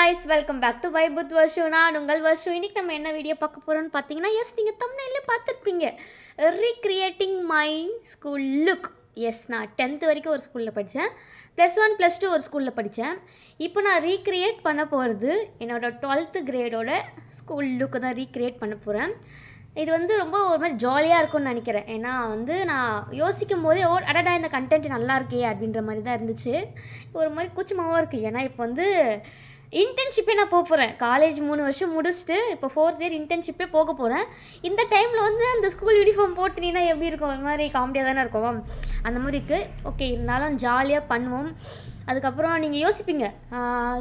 guys, welcome back to Vibe with Varshu. நான் உங்கள் வர்ஷு. இன்னைக்கு நம்ம என்ன வீடியோ பார்க்க போறோம்னு பார்த்தீங்கன்னா, எஸ் நீங்கள் thumbnail பார்த்துருப்பீங்க. Recreating my school look. Yes நான் 10th வரைக்கும் ஒரு ஸ்கூலில் படித்தேன், +1 +2 ஒரு ஸ்கூலில் படித்தேன். இப்போ நான் ரீக்ரியேட் பண்ண போகிறது என்னோடய 12th கிரேடோட ஸ்கூல் லுக்கு தான் ரீக்ரியேட் பண்ண போகிறேன். இது வந்து ரொம்ப ஒரு மாதிரி ஜாலியாக இருக்கும்னு நினைக்கிறேன். ஏன்னா வந்து நான் யோசிக்கும் போதே அடடா இந்த கண்டென்ட் நல்லா இருக்கே அப்படின்ற மாதிரி தான் இருந்துச்சு. ஒரு மாதிரி கூச்சமாகவும் இருக்குது. ஏன்னா இப்போ வந்து இன்டர்ன்ஷிப்பே நான் போக போகிறேன். காலேஜ் 3 வருஷம் முடிச்சுட்டு இப்போ 4th இயர் இன்டர்ன்ஷிப்பே போக போகிறேன். இந்த டைமில் வந்து அந்த ஸ்கூல் யூனிஃபார்ம் போட்டுனீங்கன்னா எப்படி இருக்கும்? ஒரு மாதிரி காமெடியாக தானே இருக்கும். அந்த மாதிரி இருக்குது. ஓகே, இருந்தாலும் ஜாலியாக பண்ணுவோம். அதுக்கப்புறம் நீங்கள் யோசிப்பீங்க,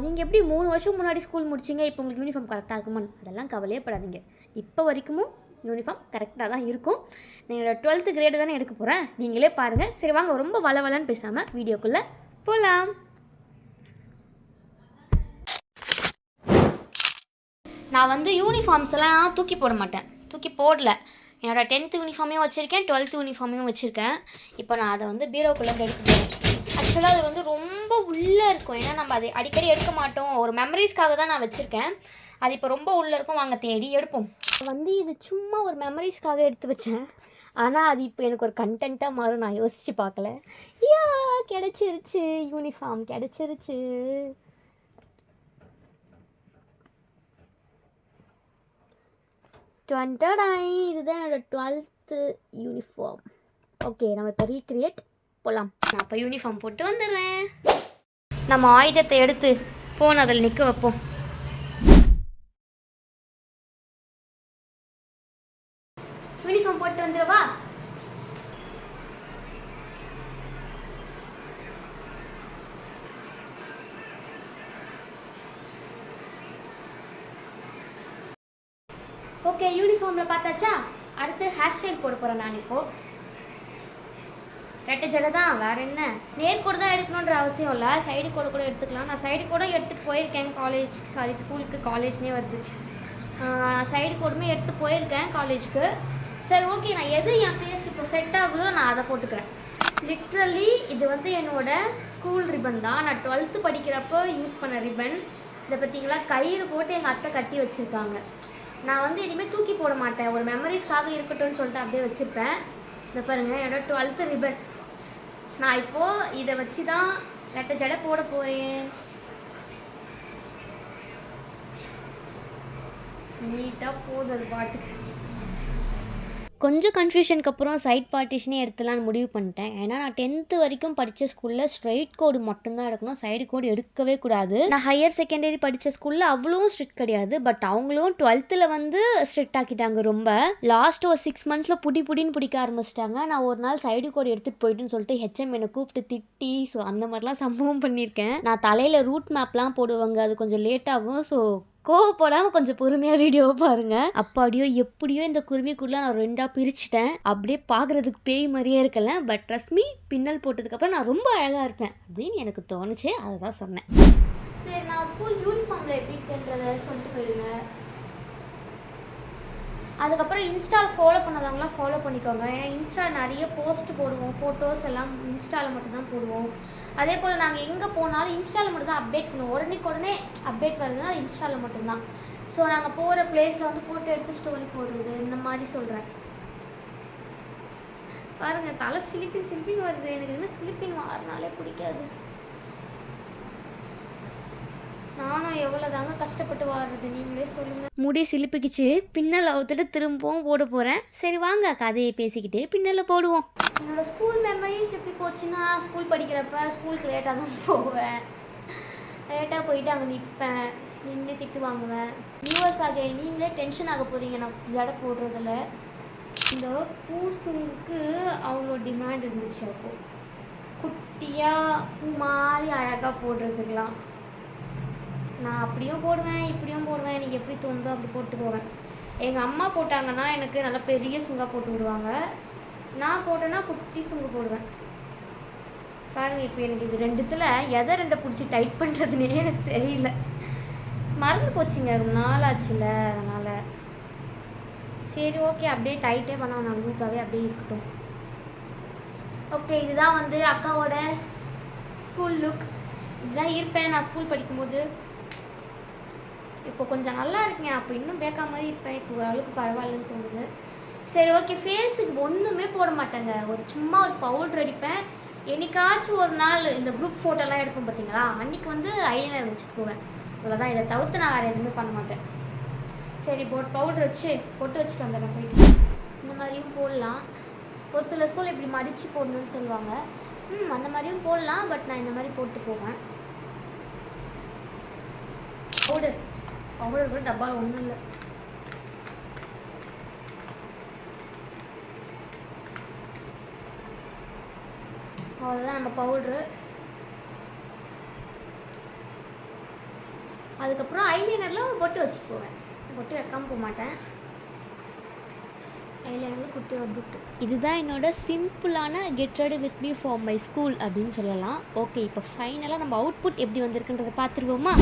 நீங்கள் எப்படி 3 வருஷம் முன்னாடி ஸ்கூல் முடிச்சிங்க, இப்போ உங்களுக்கு யூனிஃபார்ம் கரெக்டாக இருக்குமான்னு. அதெல்லாம் கவலையே படாதீங்க. இப்போ வரைக்கும் யூனிஃபார்ம் கரெக்டாக தான் இருக்கும். நான் என்னோடய 12th கிரேடு தானே எடுக்க போகிறேன், நீங்களே பாருங்கள். சரி வாங்க, ரொம்ப வளவலன்னு பேசாமல் வீடியோக்குள்ளே போகலாம். நான் வந்து யூனிஃபார்ம்ஸ் எல்லாம் தூக்கி போட மாட்டேன், தூக்கி போடல. என்னோடய 10th யூனிஃபார்மையும் வச்சுருக்கேன், 12th யூனிஃபார்மையும் வச்சுருக்கேன். இப்போ நான் அதை வந்து பீரோக்குள்ளேருந்து எடுக்க போகிறேன். ஆக்சுவலாக அது வந்து ரொம்ப உள்ளே இருக்கும், ஏன்னா நம்ம அதை அடிக்கடி எடுக்க மாட்டோம். ஒரு மெமரிஸ்க்காக தான் நான் வச்சுருக்கேன். அது இப்போ ரொம்ப உள்ளே இருக்கும், வாங்க தேடி எடுப்போம். வந்து இது சும்மா ஒரு மெமரிஸ்க்காக எடுத்து வச்சேன், ஆனால் அது இப்போ எனக்கு ஒரு கண்டென்ட்டாக மாறும். நான் யோசித்து பார்க்கல. கிடச்சிருச்சு, யூனிஃபார்ம் கிடச்சிருச்சு. இதுதான் என்னோடய 12th யூனிஃபார்ம். ஓகே, நம்ம இப்போ ரீக்ரியேட் போகலாம். நான் இப்போ யூனிஃபார்ம் போட்டு வந்துடுறேன். நம்ம ஆயுதத்தை எடுத்து ஃபோன் அதில் நிற்க வைப்போம். யூனிஃபார்ம் போட்டு வந்துடுவா. ஓகே, யூனிஃபார்மில் பார்த்தாச்சா? அடுத்து ஹேர் ஸ்டைல் போட போகிறேன். நான் இப்போது ரெட்டை ஜடை தான், வேறு என்ன. நேர்கோடு தான் எடுக்கணுன்ற அவசியம் இல்லை, சைடு கோடு கூட எடுத்துக்கலாம். நான் சைடு கூட எடுத்துகிட்டு போயிருக்கேன் ஸ்கூலுக்கு, காலேஜ்னே வருது. சைடு கோடுமே எடுத்து போயிருக்கேன் காலேஜுக்கு. சரி ஓகே, நான் எது என் ஃபேஸ்க்கு இப்போ செட் ஆகுதோ நான் அதை போட்டுக்கிறேன். லிட்ரலி இது வந்து என்னோடய ஸ்கூல் ரிப்பன் தான். நான் 12th படிக்கிறப்போ யூஸ் பண்ண ரிப்பன். இதை பார்த்தீங்களா, கயிறு போட்டு எங்கள் அத்தை கட்டி வச்சுருக்காங்க. நான் வந்து எதுவுமே தூக்கி போட மாட்டேன், ஒரு மெமரிஸ்க்காக இருக்கட்டும்னு சொல்லிட்டு அப்படியே வச்சுருப்பேன். இதை பாருங்கள், என்னோடய 12th ரிப்பன். நான் இப்போது இதை வச்சு தான் ரெட்டை ஜடை போட போகிறேன். நீட்டாக போகுது அது பாட்டுக்கு. கொஞ்சம் கன்ஃபியூஷனுக்கு அப்புறம் சைட் பார்ட்டிஷனே எடுத்துலான்னு முடிவு பண்ணிட்டேன். ஏன்னா நான் 10th வரைக்கும் படித்த ஸ்கூலில் ஸ்ட்ரைட் கோடு மட்டும்தான் எடுக்கணும், சைடு கோடு எடுக்கவே கூடாது. நான் ஹையர் செகண்டரி படித்த ஸ்கூலில் அவ்வளோ ஸ்ட்ரிக்ட் கிடையாது, பட் அவங்களும் 12th வந்து ஸ்ட்ரிக்ட் ஆக்கிட்டாங்க ரொம்ப. லாஸ்ட் ஒரு 6 monthஸில் புடின்னு பிடிக்க ஆரம்பிச்சிட்டாங்க. நான் ஒரு நாள் சைடு கோடு எடுத்துகிட்டு போயிட்டுன்னு சொல்லிட்டு HM என்னை கூப்பிட்டு திட்டி, ஸோ அந்த மாதிரிலாம் சம்பவம் பண்ணியிருக்கேன். நான் தலையில் ரூட் மேப்லாம் போடுவாங்க, அது கொஞ்சம் லேட் ஆகும். ஸோ கோவப்படாமல் கொஞ்சம் பொறுமையாக வீடியோவை பாருங்கள். அப்பாடியோ எப்படியோ இந்த குருவிக்குள்ளே நான் 2ஆக பிரிச்சுட்டேன். அப்படியே பார்க்குறதுக்கு பேய் மாதிரியே இருக்கல, பட் ட்ரஸ்ட் மீ, பின்னல் போட்டதுக்கப்புறம் நான் ரொம்ப அழகாக இருப்பேன் அப்படின்னு எனக்கு தோணுச்சு, அதை தான் சொன்னேன். சரி, நான் ஸ்கூல் யூனிஃபார்மில் எப்படி இருக்குன்றதை சொல்லிட்டு போயிடுங்க. அதுக்கப்புறம் இன்ஸ்டாவில் ஃபாலோ பண்ணாதவங்களாம் ஃபாலோ பண்ணிக்கோங்க. ஏன்னா இன்ஸ்டாவில் நிறைய போஸ்ட் போடுவோம், ஃபோட்டோஸ் எல்லாம் இன்ஸ்டாவில் மட்டும்தான் போடுவோம். அதே போல் நாங்கள் எங்கே போனாலும் இன்ஸ்டாவில் மட்டும் தான் அப்டேட் பண்ணுவோம். உடனே அப்டேட் வருதுன்னா அது இன்ஸ்டாவில் மட்டும்தான். ஸோ நாங்கள் போகிற பிளேஸில் வந்து ஃபோட்டோ எடுத்து ஸ்டோரி போடுறது, இந்த மாதிரி சொல்கிறேன். பாருங்கள், தலை சிலிப்பின் வருது. எனக்கு என்ன சிலிப்பின் மாறினாலே பிடிக்காது. நானும் எவ்வளோ தாங்க கஷ்டப்பட்டு வாடுறது, நீங்களே சொல்லுங்கள். முடி சிலிப்பிக்குச்சு, பின்னல் அவுத்துட்டு திரும்பவும் போட போகிறேன். சரி வாங்க, கதையை பேசிக்கிட்டே பின்னலில் போடுவோம். என்னோடய ஸ்கூல் மெமரிஸ் எப்படி போச்சுன்னா, ஸ்கூல் படிக்கிறப்ப ஸ்கூலுக்கு லேட்டாக தான் போவேன். லேட்டாக போயிட்டு அங்கே நிற்பேன், நின்று திட்டு வாங்குவேன். வியூவர்ஸ் ஆக நீங்களே டென்ஷன் ஆக போகிறீங்க நான் ஜடை போடுறதில்ல. இந்த பூசுங்களுக்கு அவ்வளோ டிமாண்ட் இருந்துச்சு. அப்போது குட்டியாக பூ மாதிரி அழகாக போடுறதுக்கெலாம் நான் அப்படியும் போடுவேன், இப்படியும் போடுவேன். எனக்கு எப்படி தோணுதோ அப்படி போட்டு போவேன். எங்கள் அம்மா போட்டாங்கன்னா எனக்கு நல்லா பெரிய சுங்கா போட்டு விடுவாங்க. நான் போட்டேன்னா குட்டி சுங்கு போடுவேன். பாருங்கள், இப்போ எனக்கு இது 2த்தில் எதை 2 பிடிச்சி டைட் பண்ணுறதுனே எனக்கு தெரியல. மறந்து போச்சுங்க, ரொம்ப நாள் ஆச்சுல, அதனால். சரி ஓகே, அப்படியே டைட்டே பண்ண நான் லூஸாகவே அப்படியே இருக்கட்டும். ஓகே, இதுதான் வந்து அக்காவோட ஸ்கூல் லுக். இப்படிதான் இருப்பேன் நான் ஸ்கூல் படிக்கும்போது. இப்போ கொஞ்சம் நல்லா இருக்கேன். அப்போ இன்னும் பேக்கா மாதிரி இருப்பேன். இப்போ ஓரளவுக்கு பரவாயில்லன்னு தோணுது. சரி ஓகே. ஃபேஸுக்கு ஒன்றுமே போட மாட்டேங்க. சும்மா ஒரு பவுடர் அடிப்பேன். என்னைக்காச்சும் ஒரு நாள் இந்த குரூப் ஃபோட்டோலாம் எடுப்போம் பார்த்தீங்களா, அன்றைக்கி வந்து ஐலைனர் வச்சுட்டு போவேன். இவ்வளோதான். இதை தவிர்த்து நான் வேறு எதுவுமே பண்ண மாட்டேன். சரி பவுடர் வச்சு பொட்டு வச்சுட்டு வந்துடுறேன் போயிட்டு. இந்த மாதிரியும் போடலாம். ஒரு சில ஸ்கூல் இப்படி மடித்து போடணும்னு சொல்லுவாங்க. அந்த மாதிரியும் போடலாம். பட் நான் இந்த மாதிரி போட்டு போவேன். பவுடர் கூட டப்பாவில் ஒன்றும் இல்லை. அவ்வளோதான் நம்ம பவுட்ரு. அதுக்கப்புறம் ஐலைனரில் பொட்டு வச்சுட்டு போவேன். பொட்டு வைக்காமல் போக மாட்டேன். ஐலைனரில் குட்டி ஒரு பொட்டு. இதுதான் என்னோட சிம்பிளான get ready with me for my school அப்படின்னு சொல்லலாம். ஓகே, இப்போ ஃபைனலாக நம்ம அவுட்புட் எப்படி வந்திருக்குன்றதை பார்த்துருவோமா?